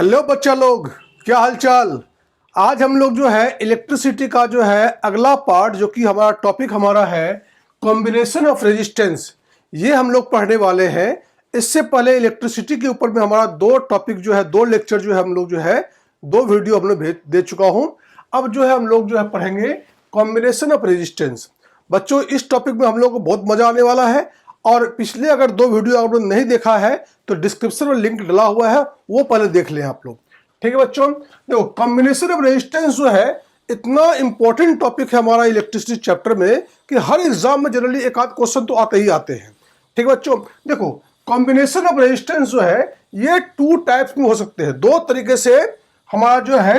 Hello बच्चा लोग, क्या हालचाल। आज हम लोग जो है इलेक्ट्रिसिटी का जो है अगला पार्ट, जो कि हमारा टॉपिक हमारा है कॉम्बिनेशन ऑफ रेजिस्टेंस, ये हम लोग पढ़ने वाले हैं। इससे पहले इलेक्ट्रिसिटी के ऊपर में हमारा दो टॉपिक जो है, दो लेक्चर जो है हम लोग जो है दो वीडियो हम लोग भेज दे चुका हूं। अब जो है हम लोग जो है पढ़ेंगे कॉम्बिनेशन ऑफ रेजिस्टेंस। बच्चों, इस टॉपिक में हम लोग को बहुत मजा आने वाला है। और पिछले अगर दो वीडियो आप लोग नहीं देखा है तो डिस्क्रिप्शन में लिंक डला हुआ है, वो पहले देख लें आप लोग। ठीक है बच्चों, देखो कॉम्बिनेशन ऑफ रेजिस्टेंस जो है इतना इंपॉर्टेंट टॉपिक है हमारा इलेक्ट्रिसिटी चैप्टर में कि हर एग्जाम में जनरली एक आध क्वेश्चन तो आते ही आते हैं। ठीक है बच्चों, देखो कॉम्बिनेशन ऑफ रेजिस्टेंस जो है ये टू टाइप्स में हो सकते हैं। दो तरीके से हमारा जो है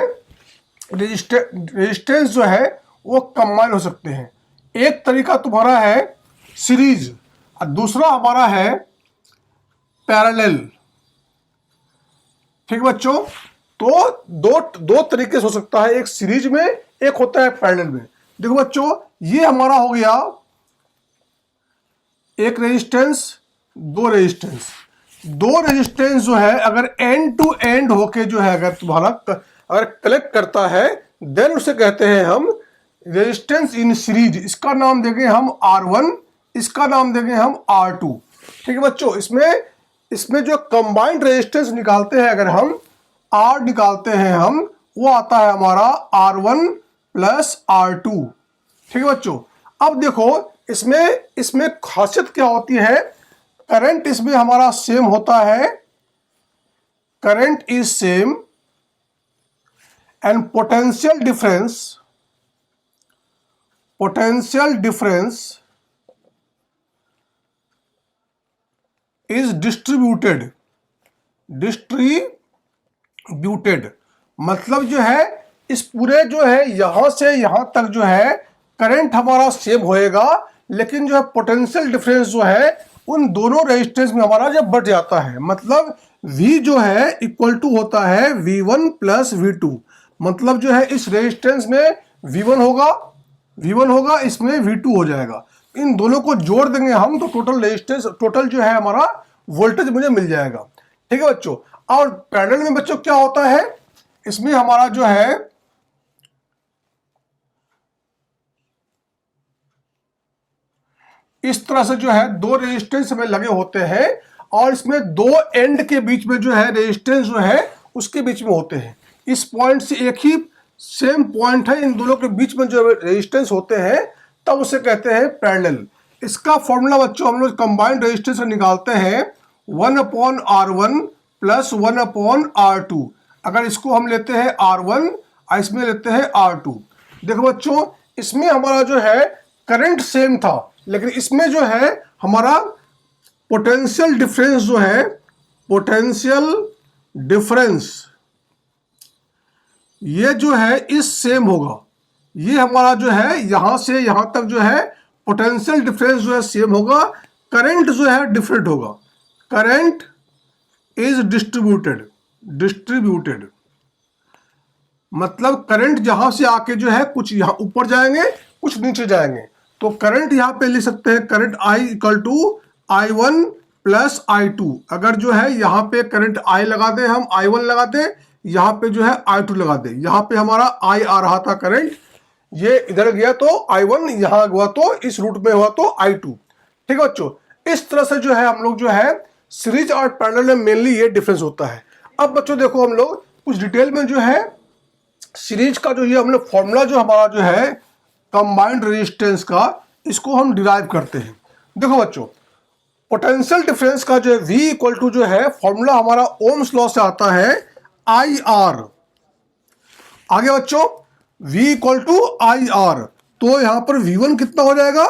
रेजिस्टेंस जो है वो कंबाइन हो सकते हैं। एक तरीका तुम्हारा है सीरीज और दूसरा हमारा है पैरेलल। ठीक है बच्चों, तो दो तरीके से हो सकता है, एक सीरीज में, एक होता है पैरेलल में। देखो बच्चों, ये हमारा हो गया एक रेजिस्टेंस, दो रेजिस्टेंस जो है अगर एंड टू एंड होके जो है अगर तुम्हारा अगर कलेक्ट करता है देन उसे कहते हैं हम रेजिस्टेंस इन सीरीज। इसका नाम देंगे हम R1, इसका नाम देंगे हम R2। ठीक है बच्चों, इसमें जो कंबाइंड रेजिस्टेंस निकालते हैं, अगर हम R निकालते हैं हम, वो आता है हमारा R1 प्लस R2। ठीक है बच्चों, अब देखो इसमें खासियत क्या होती है। करंट इसमें हमारा सेम होता है, current is same and potential difference is distributed. मतलब जो है इस पूरे जो है यहां से यहां तक जो है करंट हमारा सेम होएगा, लेकिन जो है पोटेंशियल डिफरेंस जो है उन दोनों रेजिस्टेंस में हमारा जब बढ़ जाता है, मतलब V जो है इक्वल टू होता है V1 प्लस V2। मतलब जो है इस रेजिस्टेंस में V1 होगा, इसमें V2 हो जाएगा। इन दोनों को जोड़ देंगे हम तो टोटल जो है हमारा वोल्टेज मुझे मिल जाएगा। ठीक है बच्चों, और पैरेलल में बच्चों क्या होता है, इसमें हमारा जो है इस तरह से जो है दो रेजिस्टेंस हमें लगे होते हैं और इसमें दो एंड के बीच में जो है रेजिस्टेंस जो है उसके बीच में होते हैं। इस पॉइंट से एक ही सेम पॉइंट है, इन दोनों के बीच में जो रेजिस्टेंस होते हैं तब उसे कहते हैं पैरेलल। इसका फॉर्मूला बच्चों हम लोग कंबाइंड रेजिस्टेंस से निकालते हैं 1/R1 प्लस 1/R2। अगर इसको हम लेते हैं R1 और इसमें लेते हैं R2। देखो बच्चों, इसमें हमारा जो है करंट सेम था, लेकिन इसमें जो है हमारा पोटेंशियल डिफरेंस जो है, पोटेंशियल डिफरेंस ये जो है इस सेम होगा। ये हमारा जो है यहां से यहां तक जो है पोटेंशियल डिफरेंस जो है सेम होगा, करंट जो है डिफरेंट होगा। करंट इज डिस्ट्रीब्यूटेड मतलब करंट जहां से आके जो है कुछ यहां ऊपर जाएंगे, कुछ नीचे जाएंगे। तो करंट यहां पे लिख सकते हैं current I equal to I1 plus I2। अगर जो है यहाँ पे करंट I लगा दे, हम I1 लगा दे, यहाँ पे जो है I2 लगा दे। यहाँ पे हमारा I आ रहा था करंट, ये इधर गया तो I1, यहाँ हुआ तो इस रूट में हुआ तो I2। ठीक है बच्चों, इस तरह से जो है हम लोग जो है सीरीज और पैरेलल में मेनली ये डिफरेंस होता है। अब बच्चों देखो, हम लोग कुछ डिटेल में जो है सीरीज का जो ये हम लोग फॉर्मूला जो हमारा जो है कंबाइंड रेजिस्टेंस का, इसको हम डिराइव करते हैं। देखो बच्चों, पोटेंशियल डिफरेंस का जो है V इक्वल टू जो है फॉर्मूला हमारा ओम्स लॉ से आता है IR। आगे बच्चों V इक्वल टू IR, तो यहां पर V1 कितना हो जाएगा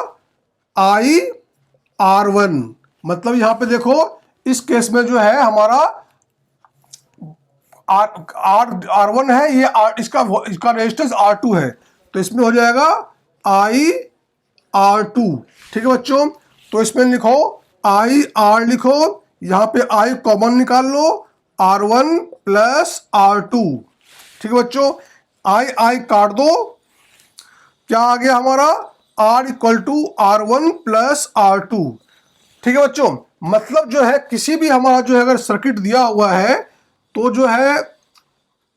IR1। मतलब यहां पे देखो इस केस में जो है हमारा R1 है, ये इसका रेजिस्टेंस R2 है, तो इसमें हो जाएगा IR2। ठीक है बच्चों, तो इसमें लिखो IR लिखो, यहां पे I कॉमन निकाल लो, R1 प्लस R2। ठीक है बच्चों, I काट दो, क्या आ गया हमारा R equal to R1 plus R2। ठीक है बच्चों, मतलब जो है किसी भी हमारा जो है अगर सर्किट दिया हुआ है तो जो है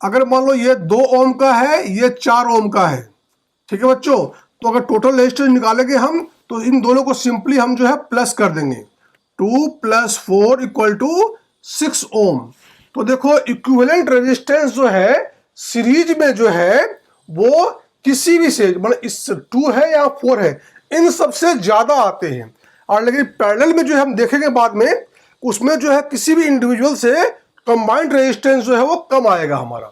अगर मान लो ये 2 ओम का है, ये 4 ओम का है, ठीक है बच्चों। तो अगर टोटल रेजिस्टेंस निकालेंगे हम तो इन दोनों को सिंपली हम जो है प्लस कर देंगे। 2 + 4 = 6 ओम। तो देखो इक्विवेलेंट रेजिस्टेंस जो है सीरीज में जो है वो किसी भी से, मतलब इस 2 है या 4 है, इन सबसे ज्यादा आते हैं। और लेकिन पैरेलल में जो है हम देखेंगे बाद में, उसमें जो है किसी भी इंडिविजुअल से कंबाइंड रेजिस्टेंस जो है वो कम आएगा हमारा।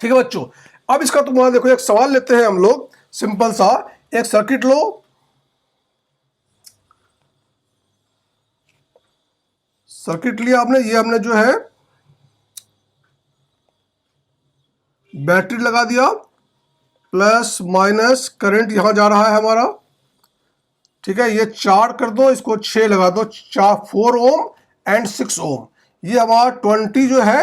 ठीक है बच्चों। अब इसका तुम्हारा देखो एक सवाल लेते हैं हम लोग, सिंपल सा। एक सर्किट लो, सर्किट लिया आपने, ये हमने जो है बैटरी लगा दिया, प्लस माइनस करंट यहां जा रहा है हमारा, ठीक है। ये 4 कर दो, इसको 6 लगा दो, 4 ओम एंड 6 ओम। ये हमारा 20 जो है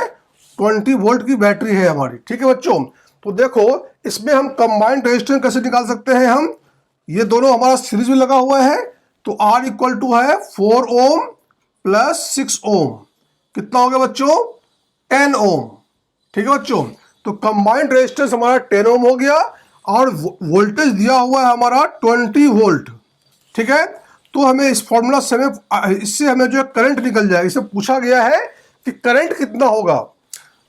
20 वोल्ट की बैटरी है हमारी, ठीक है बच्चों। तो देखो इसमें हम कंबाइंड रेजिस्टेंस कैसे निकाल सकते हैं हम, ये दोनों हमारा सीरीज में लगा हुआ है, तो R = है 4 ओम + 6 ओम। कितना हो गया बच्चों? 10 ओम, ठीक है बच्चों। तो कंबाइंड रेजिस्टेंस हमारा 10 ओम हो गया, और वोल्टेज दिया हुआ है हमारा 20 वोल्ट, ठीक है। तो हमें इस फॉर्मूला से इससे हमें जो है करंट निकल जाएगा। इससे पूछा गया है कि करंट कितना होगा,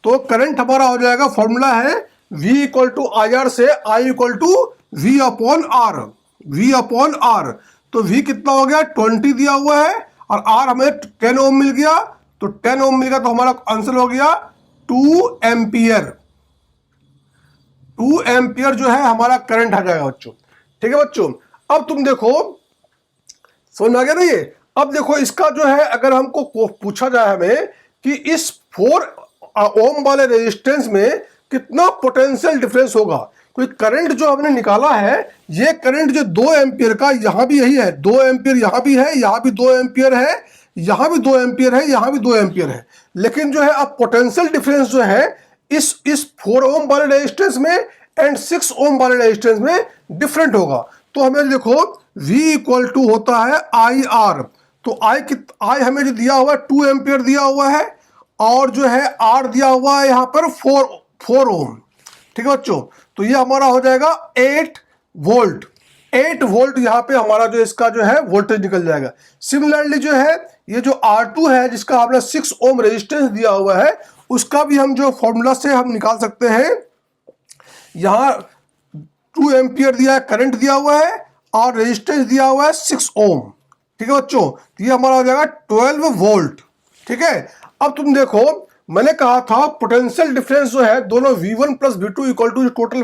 तो करंट हमारा हो जाएगा, फॉर्मूला है V = IR से I = V/R, V/R। तो V कितना हो गया? 20 दिया हुआ है, और R हमें 10 ओम मिल गया, तो 10 ओम मिल गया, तो हमारा आंसर हो गया 2 एम्पियर। 2 एम्पियर जो है हमारा करंट आ जाएगा बच्चों, ठीक है बच्चों। अब तुम देखो, समझ में आ गया ना ये। अब देखो इसका जो है, अगर हमको पूछा जाए हमें कि इस 4 ओम वाले रेजिस्टेंस में कितना पोटेंशियल डिफरेंस होगा, कोई करंट जो हमने निकाला है, ये करंट जो 2 एम्पियर का, यहां भी यही है 2 एम्पियर, यहां भी है, यहां भी 2 एम्पियर है, यहां भी 2 एम्पियर है, यहां भी 2 एम्पियर है। लेकिन जो है अब पोटेंशियल डिफरेंस जो है इस 4 ओम वाले रेजिस्टेंस में एंड 6 ओम वाले रेजिस्टेंस में डिफरेंट होगा। तो हमें देखो V = होता है IR। तो I हमें जो दिया हुआ है 2 एम्पियर दिया हुआ है, और जो है R दिया हुआ है यहाँ पर 4 ओम, ठीक है बच्चों। तो ये हमारा हो जाएगा 8 वोल्ट। 8 वोल्ट यहाँ पे हमारा जो इसका जो है वोल्टेज निकल जाएगा। सिमिलरली जो है ये जो R2 है, जिसका हमने 6 ओम रेजिस्टेंस दिया हुआ है, उसका भी हम जो फॉर्मूला से हम निकाल सकते हैं। यहाँ 2 एम्पियर दिया है, करंट दिया हुआ है, और रेजिस्टेंस दिया हुआ है 6 ओम, ठीक है बच्चों। तो ये हमारा हो जाएगा 12 वोल्ट, ठीक है। अब तुम देखो, मैंने कहा था पोटेंशियल डिफरेंस जो है दोनों V1 + V2 = total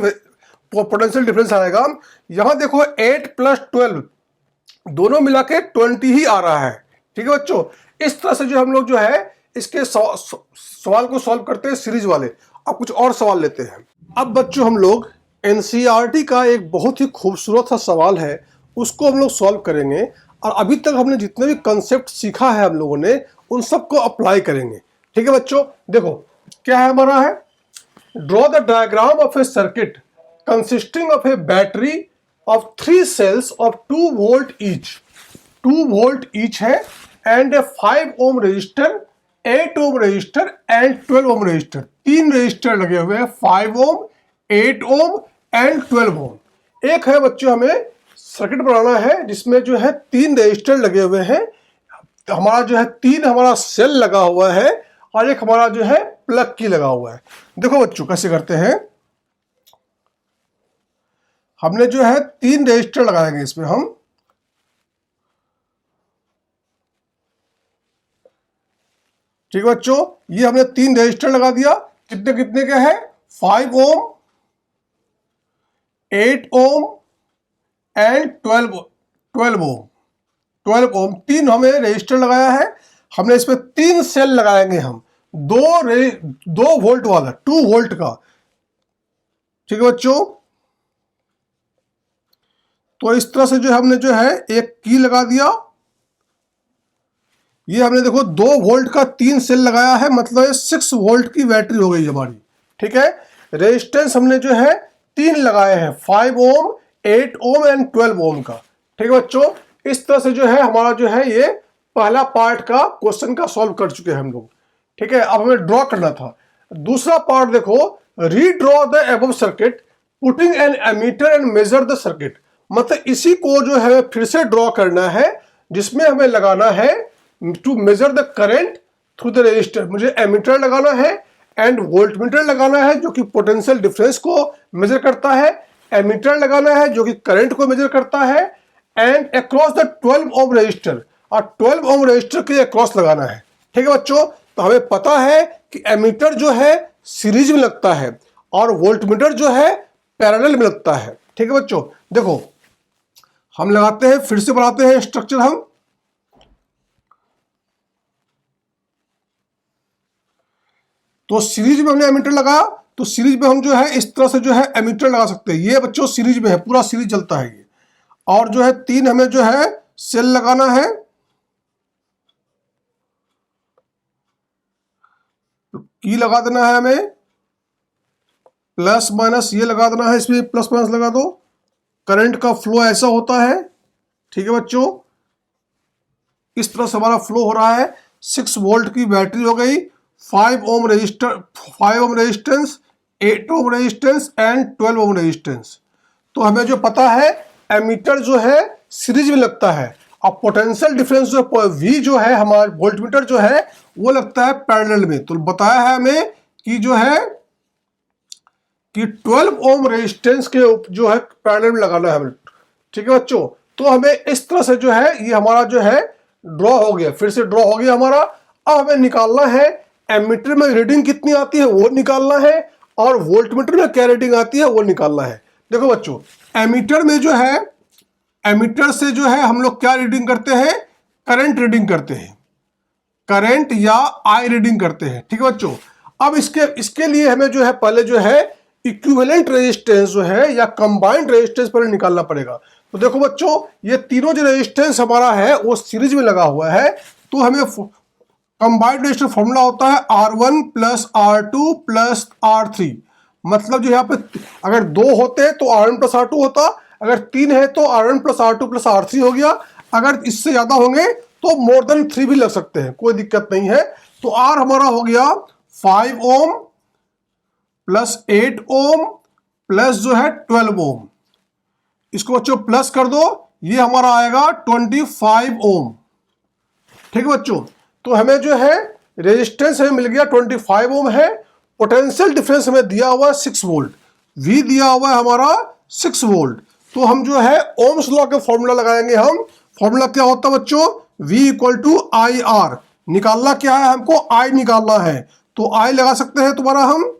potential difference आएगा। यहां देखो 8 + 12 दोनों मिला के 20 ही आ रहा है, ठीक है बच्चों। इस तरह से जो हम लोग जो है इसके सवाल को सॉल्व करते हैं सीरीज वाले। अब कुछ और सवाल लेते हैं। अब बच्चों हम लोग NCERT का एक बहुत ही खूबसूरत सा सवाल है, उसको हम लोग सॉल्व करेंगे, और अभी तक हमने जितने भी कंसेप्ट सीखा है हम लोगों ने उन सबको अप्लाई करेंगे, ठीक है बच्चों। देखो क्या है हमारा है, draw the diagram of a circuit consisting of a battery of 3 cells of 2 volt each, 2 volt each है, and a 5 ohm resistor, 8 ohm resistor and 12 ohm resistor. 3 resistor लगे हुए हैं, 5 ओम, 8 ओम एंड 12 ओम। एक है बच्चों हमें सर्किट बनाना है जिसमें जो है 3 रजिस्टर लगे हुए हैं, हमारा जो है 3 हमारा सेल लगा हुआ है, और एक हमारा जो है प्लग की लगा हुआ है। देखो बच्चों कैसे करते हैं, हमने जो है 3 रजिस्टर लगाएंगे इसमें हम, ठीक है बच्चों। ये हमने 3 रजिस्टर लगा दिया, कितने कितने के हैं, 5 ओम, 8 ओम एंड 12 ओम। 12 ओम 3 हमें रजिस्टर लगाया है, हमने इसमें 3 सेल लगाएंगे हम, 2 वोल्ट वाला, 2 वोल्ट का, ठीक है बच्चों। तो इस तरह से जो हमने जो है एक की लगा दिया, ये हमने देखो 2 वोल्ट का 3 सेल लगाया है, मतलब 6 वोल्ट की बैटरी हो गई हमारी, ठीक है। रेजिस्टेंस हमने जो है 3 लगाए हैं, 5 ओम, 8 ओम एंड 12 ओम का, ठीक है बच्चों। इस तरह से जो है हमारा जो है ये पहला पार्ट का क्वेश्चन का सॉल्व कर चुके हैं हम लोग, ठीक है। अब हमें ड्रॉ करना था दूसरा पार्ट। देखो redraw the above circuit putting an ammeter and measure the circuit. मतलब इसी को जो है फिर से ड्रॉ करना है, जिसमें हमें लगाना है to measure the current through the resistor. मुझे एमीटर लगाना है एंड वोल्टमीटर लगाना है जो कि पोटेंशियल डिफरेंस को मेजर करता है, एमीटर लगाना है जो कि करंट को मेजर करता है, and across the 12 ohm resistor, और 12 ओम रजिस्टर के अक्रॉस लगाना है। ठीक है बच्चों, तो हमें पता है कि एमीटर जो है सीरीज में लगता है और वोल्टमीटर जो है पैरेलल में लगता है। ठीक है बच्चों, देखो हम लगाते हैं, फिर से बनाते हैं स्ट्रक्चर हम। तो सीरीज में हमने एमीटर लगाया, तो सीरीज में हम जो है इस तरह से जो है एमीटर लगा सकते हैं। ये बच्चों सीरीज में है, पूरा सीरीज चलता है ये। और जो है 3 हमें जो है सेल लगाना है, तो की लगा देना है हमें, प्लस माइनस ये लगा देना है, इसमें प्लस माइनस लगा दो। करंट का फ्लो ऐसा होता है। ठीक है बच्चों, इस तरह से हमारा फ्लो हो रहा है। 6 वोल्ट की बैटरी हो गई, 5 ohm resistor, 5 ohm resistance, 8 ohm resistance and 12 ohm resistance. तो हमें जो पता है एमीटर जो है सीरीज में लगता है, और पोटेंशियल डिफरेंस जो V जो है हमारा वोल्टमीटर जो है वो लगता है पैरेलल में। तो बताया है हमें कि जो है कि 12 ओम रेजिस्टेंस के जो है पैरेलल में लगाना है हमें। ठीक है बच्चों, तो हमें इस तरह से जो है ये हमारा जो है ड्रॉ हो गया, फिर से ड्रॉ हो गया हमारा। अब हमें निकालना है एमीटर में रीडिंग कितनी आती है वो निकालना है, और वोल्टमीटर में क्या रीडिंग आती है वो निकालना है। देखो बच्चों, एमीटर में जो है, एमीटर से जो है हम लोग क्या रीडिंग करते हैं, करंट रीडिंग करते हैं, करंट या आई रीडिंग करते हैं। ठीक है बच्चों, अब इसके लिए हमें जो है पहले जो है इक्विवेलेंट रेजिस्टेंस जो है या कंबाइंड रेजिस्टेंस पहले निकालना पड़ेगा। तो देखो बच्चों, ये तीनों जो रेजिस्टेंस हमारा है वो सीरीज में लगा हुआ है, तो हमें कंबाइंड रेजिस्टेंस फॉर्मूला होता है R1 plus R2 plus R3। मतलब जो यहाँ पे अगर 2 होते तो R1 प्लस R2 होता, अगर 3 है तो R1 plus R2 plus R3 हो गया। अगर इससे ज्यादा होंगे तो मोर देन 3 भी लग सकते हैं, कोई दिक्कत नहीं है। तो R हमारा हो गया 5 ओम प्लस 8 ओम प्लस जो है 12 ओम। इसको बच्चों प्लस कर दो, ये हमारा आएगा 25 ओम। ठीक है बच्चों, तो हमें जो है रेजिस्टेंस हमें मिल गया 25 ओम है। पोटेंशियल डिफरेंस हमें दिया हुआ 6 वोल्ट, V दिया हुआ है हमारा 6 वोल्ट। तो हम जो है ओम्स लॉ के फॉर्मूला लगाएंगे हम। फॉर्मूला क्या होता है बच्चों, V equal to I R. निकालना क्या है हमको, I निकालना है, तो I लगा सकते हैं तुम्हारा हम।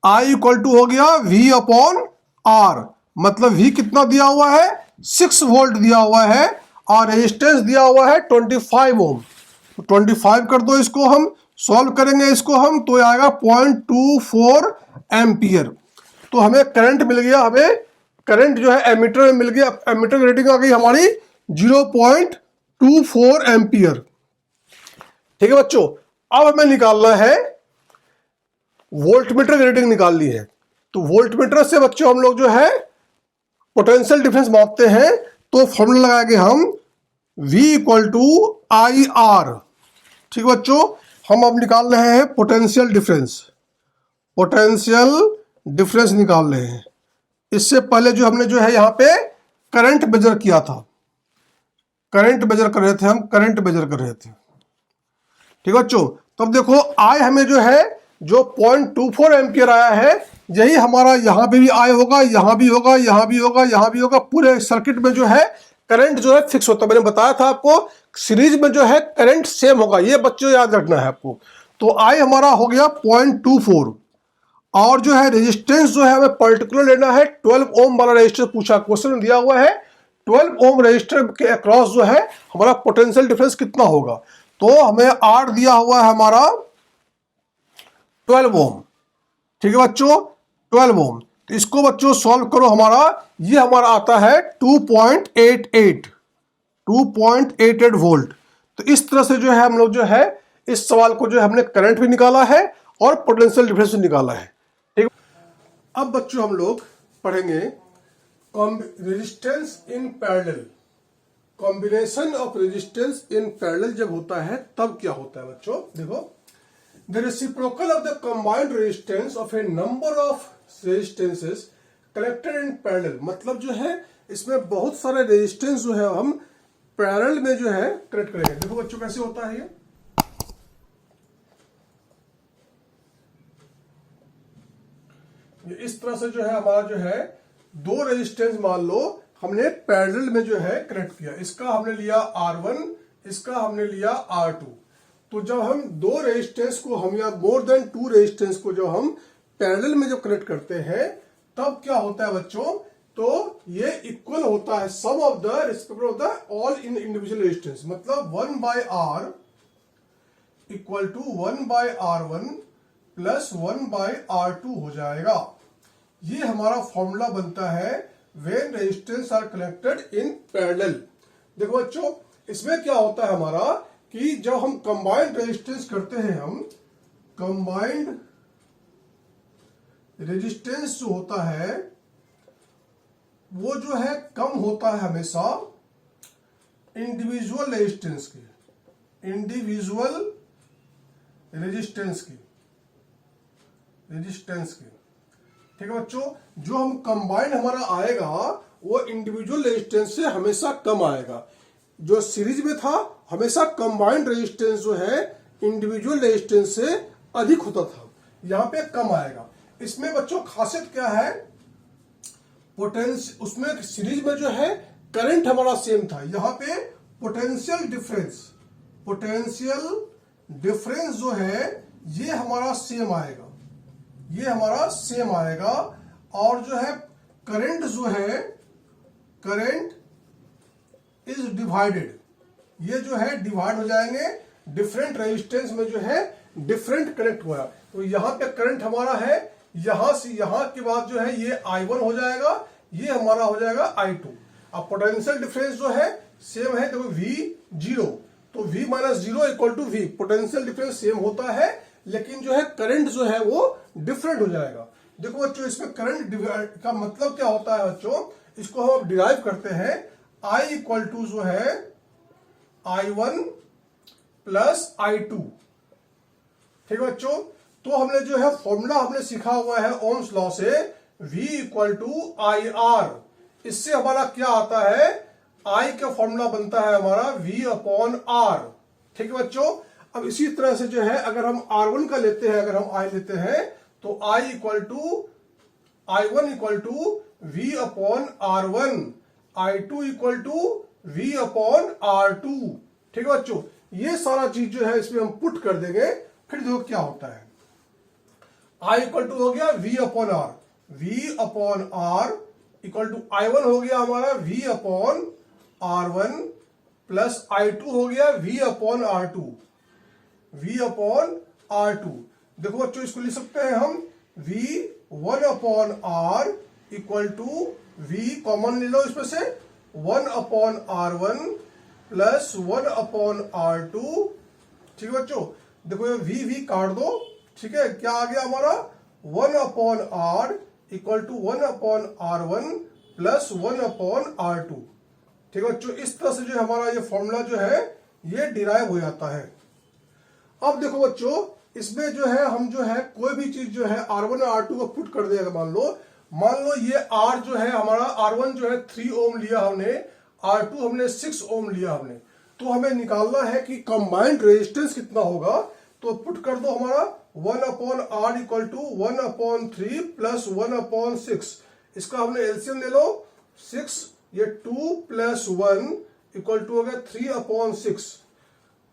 I इक्वल टू हो गया V अपॉन R। मतलब V कितना दिया हुआ है, 6 वोल्ट दिया हुआ है, और रेजिस्टेंस दिया हुआ है 25 ओम। तो 25 कर दो, इसको हम सॉल्व करेंगे, इसको हम तो आएगा 0.24 एम्पियर। तो हमें करंट मिल गया, हमें करंट जो है एमीटर में मिल गया। एमीटर की रीडिंग आ गई हमारी 0.24 एम्पियर। ठीक है बच्चों, अब हमें निकालना है वोल्टमीटर की रीडिंग निकालनी है। तो वोल्टमीटर से बच्चों हम लोग जो है पोटेंशियल डिफरेंस मापते हैं। तो फॉर्मूला लगाएंगे हम V equal to I R. ठीक है बच्चों, हम अब निकाल रहे हैं पोटेंशियल डिफरेंस। पोटेंशियल डिफरेंस निकाल रहे हैं। इससे पहले जो हमने जो है यहाँ पे करंट मेजर किया था, करंट मेजर कर रहे थे हम, करंट मेजर कर रहे थे। ठीक है बच्चों, तो अब देखो आई हमें जो है जो 0.24 एम्पियर आया है, यही हमारा यहाँ पे भी आई होगा, यहाँ भी होगा, यहाँ भी होगा, यहाँ भी होगा। पूरे सर्किट में जो है करंट जो है फिक्स होता है। मैंने बताया था आपको सीरीज में जो है करंट सेम होगा, ये बच्चों याद रखना है आपको। तो आई हमारा हो गया 0.24, और जो है रेजिस्टेंस जो है हमें पर्टिकुलर लेना है। 12 ओम वाला रेजिस्टेंस पूछा, क्वेश्चन में दिया हुआ है 12 ओम रेजिस्टर के अक्रॉस जो है हमारा पोटेंशियल डिफरेंस कितना होगा। तो हमें आर दिया हुआ है हमारा 12 ओम। ठीक है बच्चों, 12 ओम। तो इसको बच्चों सॉल्व करो, हमारा ये हमारा आता है 2.88 वोल्ट। तो इस तरह से जो है हम लोग जो है इस सवाल को जो है हमने करंट भी निकाला है और पोटेंशियल डिफरेंस भी निकाला है। ठीक, अब बच्चों हम लोग पढ़ेंगे resistance in parallel. Combination of resistance in parallel जब होता है तब क्या होता है बच्चों, देखो The reciprocal of the combined resistance of a number of resistances connected in parallel, मतलब जो है इसमें बहुत सारे रेजिस्टेंस जो है हम पैरेलल में जो है कनेक्ट करेंगे। देखो बच्चों कैसे होता है ये इस तरह से जो है हमारा जो है दो रेजिस्टेंस मान लो हमने पैरेलल में जो है कनेक्ट किया, इसका हमने लिया R1, इसका हमने लिया R2। तो जब हम दो रेजिस्टेंस को हम या मोर देन टू रेजिस्टेंस को जो हम पैरेलल में जो कनेक्ट करते हैं तब क्या होता है बच्चों, तो ये इक्वल होता है sum of the respect of the all in individual resistance, मतलब 1/R equal to 1/R1 plus 1/R2 हो जाएगा। ये हमारा फॉर्मूला बनता है when resistance R connected in parallel. देखो बच्चों इसमें क्या होता है हमारा कि जब हम कंबाइंड रेजिस्टेंस करते हैं, हम कंबाइंड रेजिस्टेंस जो होता है वो जो है कम होता है हमेशा इंडिविजुअल रेजिस्टेंस की, इंडिविजुअल रेजिस्टेंस की, ठीक है बच्चों। जो हम कंबाइंड हमारा आएगा वो इंडिविजुअल रेजिस्टेंस से हमेशा कम आएगा। जो सीरीज में था हमेशा कंबाइंड रेजिस्टेंस जो है इंडिविजुअल रेजिस्टेंस से अधिक होता था, यहां पे कम आएगा। इसमें बच्चों खासियत क्या है, पोटेंशियल उसमें सीरीज में जो है करंट हमारा सेम था, यहां पे पोटेंशियल डिफरेंस जो है ये हमारा सेम आएगा, ये हमारा सेम आएगा। और जो है करंट जो है करंट इज डिवाइडेड, ये जो है डिवाइड हो जाएंगे, डिफरेंट रेजिस्टेंस में जो है डिफरेंट कनेक्ट हुआ। तो यहाँ पे करंट हमारा है, यहां से यहां के बाद जो है ये I1 हो जाएगा, ये हमारा हो जाएगा I2। अब पोटेंशियल डिफरेंस जो है सेम है, देखो V0, तो V - 0 equal to V, potential difference same होता है लेकिन जो है करंट जो है वो डिफरेंट हो जाएगा। देखो बच्चों इसमें करंट का मतलब क्या होता है बच्चों, इसको हम डिराइव करते हैं I इक्वल टू जो है I1 प्लस I2, ठीक है बच्चों। तो हमने जो है फॉर्मूला हमने सीखा हुआ है ओम्स लॉ से V इक्वल टू IR, इससे हमारा क्या आता है, I का फॉर्मूला बनता है हमारा V/R, ठीक है बच्चों। अब इसी तरह से जो है अगर हम R1 का लेते हैं, अगर हम I लेते हैं तो I1 equal to V/R1, I2 equal to V/R2, ठीक है बच्चों। ये सारा चीज जो है इसमें हम पुट कर देंगे, फिर देखो क्या होता है। I इक्वल टू हो गया V/R, V/R equal to I1 हो गया हमारा V/R1 प्लस I2 हो गया V/R2, V/R2। देखो बच्चों इसको लिख सकते हैं हम V1/R equal to V, common ले लो इसमें से, 1/R1 प्लस 1/R2, ठीक है बच्चों। देखो ये V काट दो, ठीक है, क्या आ गया हमारा 1/R equal to 1/R1 plus 1/R2, ठीक है बच्चों। इस तरह से जो हमारा ये फॉर्मूला जो है ये डिराइव हो जाता है। अब देखो बच्चों इसमें जो है हम जो है कोई भी चीज जो है R1 और R2 को पुट कर देगा, मान लो ये R जो है हमारा R1 जो है 3 ओम लिया हमने, R2 हमने 6 ओम लिया हमने, तो हमें निकालना है कि कंबाइंड रेजिस्टेंस कितना होगा। तो पुट कर दो हमारा 1/R इक्वल टू 1/3 प्लस 1/6, इसका हमने एलसीएम ले लो 6, ये 2 प्लस 1 इक्वल टू हो गया 3/6,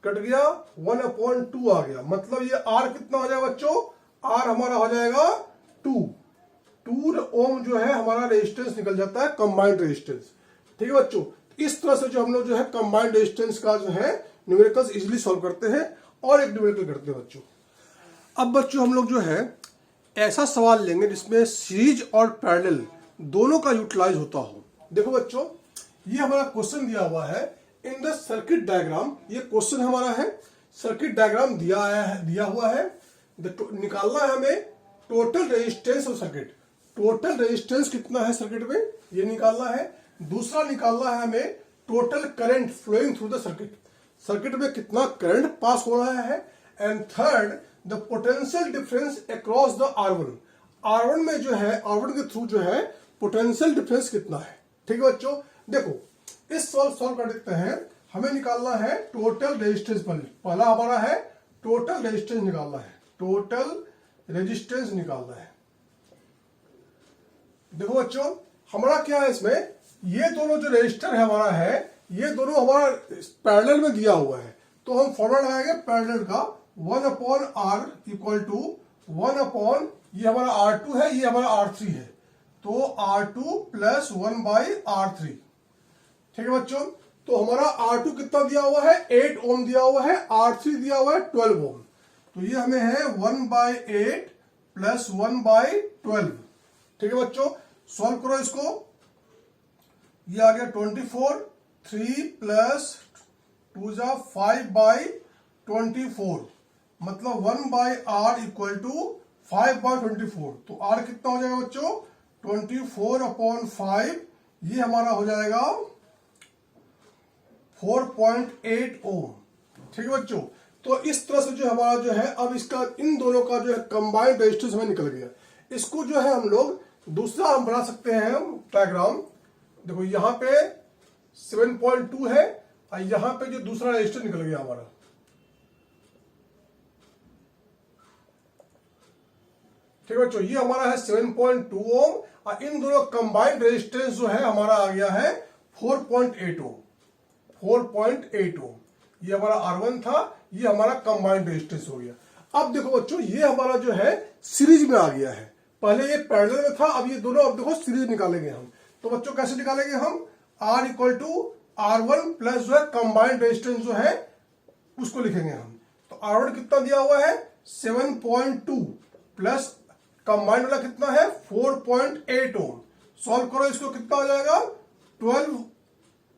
कट गया 1/2 आ गया, मतलब ये R कितना हो जाएगा बच्चों, R हमारा हो जाएगा 2 ओम जो है हमारा रेजिस्टेंस निकल जाता है कंबाइंड रेजिस्टेंस, ठीक है बच्चों। इस तरह से जो हम लोग जो है कंबाइंड रेजिस्टेंस का जो है न्यूमेरिकल्स इजीली सॉल्व करते हैं। और एक न्यूमेरिकल करते हैं बच्चों। अब बच्चों हम लोग जो है ऐसा सवाल लेंगे जिसमें सीरीज और पैरेलल दोनों का यूटिलाइज होता हो। देखो बच्चों ये हमारा क्वेश्चन दिया हुआ है इन द सर्किट डायग्राम, ये क्वेश्चन हमारा है, सर्किट डायग्राम दिया हुआ है, निकालना है हमें total resistance of circuit, total resistance कितना है सर्किट में ये निकालना है। दूसरा निकालना है हमें total current flowing through the circuit, circuit में कितना करंट पास हो रहा है। And third the potential difference across the R1। R1 में जो है, R1 के थ्रू जो है पोटेंशियल डिफरेंस कितना है। ठीक है बच्चों, देखो इस सॉल्व कर देते हैं। हमें निकालना है टोटल रेजिस्टेंस। पहला हमारा है टोटल रेजिस्टेंस निकालना है, टोटल रेजिस्टेंस निकालना है। देखो बच्चों हमारा क्या है, इसमें ये दोनों जो रेजिस्टर है हमारा है, ये दोनों हमारा पैरेलल में दिया हुआ है। तो हम फॉर्मूला लगाएंगे पैरेलल का, 1/R इक्वल टू 1 ये हमारा R2 है, ये हमारा R3 है, तो R2 प्लस 1/R3। ठीक है बच्चों, तो हमारा R2 कितना दिया हुआ है, 8 ओम दिया हुआ है, R3 दिया हुआ है 12 ओम। तो ये हमें है 1/8 प्लस 1/12। ठीक है बच्चों, सॉल्व करो इसको। ये आ गया 24, 3 प्लस 2 जा 5/24, मतलब 1/R इक्वल टू 5/24। तो R कितना हो जाएगा बच्चों, 24/5, ये हमारा हो जाएगा 4.8 ओम। ठीक है बच्चों, तो इस तरह से जो हमारा जो है, अब इसका इन दोनों का जो है कंबाइंड रेजिस्टेंस हमें निकल गया। इसको जो है हम लोग दूसरा हम बना सकते हैं डायग्राम। देखो यहाँ पे 7.2 है और यहाँ पे जो दूसरा रेजिस्टर निकल गया हमारा। ठीक है बच्चों, ये हमारा है 7.2 ओम और इन दोनों कंबाइंड रेजिस्टेंस जो है हमारा आ गया है 4.8 ओम। 4.8 ओम ये हमारा R1 था, ये हमारा कंबाइंड रेजिस्टेंस हो गया। अब देखो बच्चों ये हमारा जो है सीरीज में आ गया है। पहले ये पैरेलल में था, अब ये दोनों अब देखो सीरीज निकालेंगे हम। तो बच्चों कैसे निकालेंगे हम, R equal to R1 plus जो है कंबाइंड रेजिस्टेंस जो है उसको लिखेंगे हम। तो R1 कितना दिया हुआ है 7.2 प्लस कंबाइंड वाला कितना है 4.8 ओम। सॉल्व करो इसको, कितना हो जाएगा 12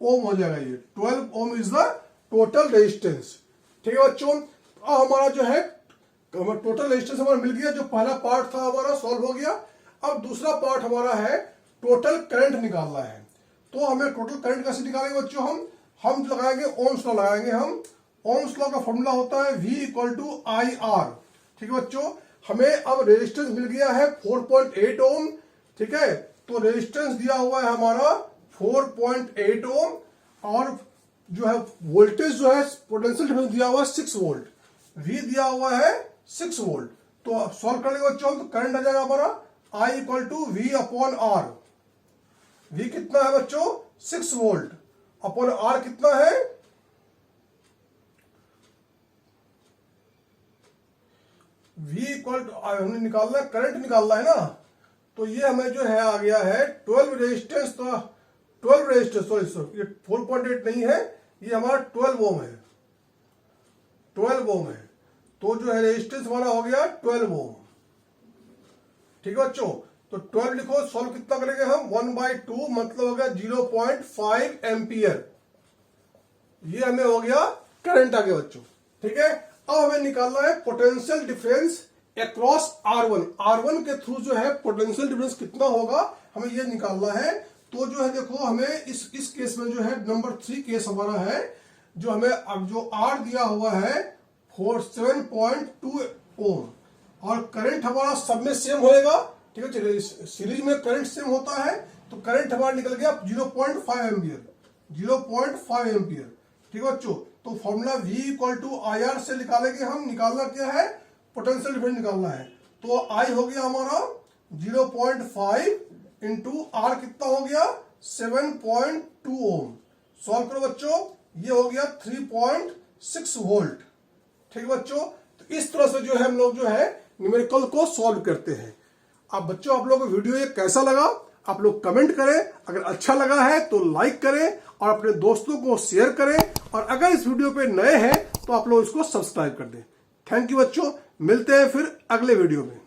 ओम हो जाएगा। ये 12 ओम इज द टोटल रेजिस्टेंस। ठीक है बच्चों, अब हमारा जो है टोटल रेजिस्टेंस हमारा मिल गया। जो पहला पार्ट था हमारा सॉल्व हो गया। अब दूसरा पार्ट हमारा है टोटल करंट निकालना है। तो हमें टोटल करंट कैसे निकालेंगे बच्चों, हम लगाएंगे ओम्स लॉ लगाएंगे हम। ओम्स लॉ का फॉर्मूला होता है V इक्वल टू IR। ठीक है बच्चों, हमें अब रेजिस्टेंस मिल गया है 4.8 ओम। ठीक है, तो रेजिस्टेंस दिया हुआ है हमारा 4.8 ओम और जो है वोल्टेज जो है पोटेंशियल डिफरेंस दिया हुआ है 6 वोल्ट, V दिया हुआ है 6 वोल्ट। तो सॉल्व करेंगे बच्चों तो करंट आ जाएगा हमारा I equal to V/R। V कितना है बच्चों 6 वोल्ट अपॉन R कितना है, V इक्वल टू हमने निकालना है, करंट निकालना है ना। तो ये हमें जो है आ गया है 12 रेजिस्टेंस, तो 12 रेजिस्टेंस सॉरी ये 4.8 नहीं है, ये हमारा 12 ओम है, 12 ओम है। तो जो है रेजिस्टेंस हमारा हो गया 12 ओम। ठीक है बच्चों, तो 12 लिखो, सॉल्व कितना करेंगे हम 1/2 मतलब हो गया 0.5 एम्पियर। ये हमें हो गया करंट आ गया बच्चों। ठीक है, अब हमें निकालना है potential difference across R1। R1 के थ्रू जो है पोटेंशियल डिफरेंस कितना होगा हमें ये निकालना है। तो जो है देखो हमें इस केस में जो है नंबर 3 केस हमारा है, जो हमें अब जो R दिया हुआ है 7.2 ओम और करंट हमारा सब में सेम होएगा। ठीक है, चलिए सीरीज में करंट सेम होता है, तो करंट हमारा निकल गया 0.5 एम्पियर, 0.5 एम्पियर। ठीक है बच्चों, तो formula V equal to IR से निकालेंगे हम। निकालना क्या है, पोटेंशियल डिफरेंस निकालना है। तो I हो गया हमारा 0.5 इंटू R कितना हो गया 7.2 ओम। सॉल्व करो बच्चों, ये हो गया 3.6 वोल्ट। ठीक है बच्चों, तो इस तरह से जो है हम लोग जो है न्यूमेरिकल को सॉल्व करते हैं। अब बच्चों आप लोगों को वीडियो ये कैसा लगा आप लोग कमेंट करें। अगर अच्छा लगा है तो लाइक करें और अपने दोस्तों को शेयर करें, और अगर इस वीडियो पे नए हैं तो आप लोग इसको सब्सक्राइब कर दें। थैंक यू बच्चों, मिलते हैं फिर अगले वीडियो में।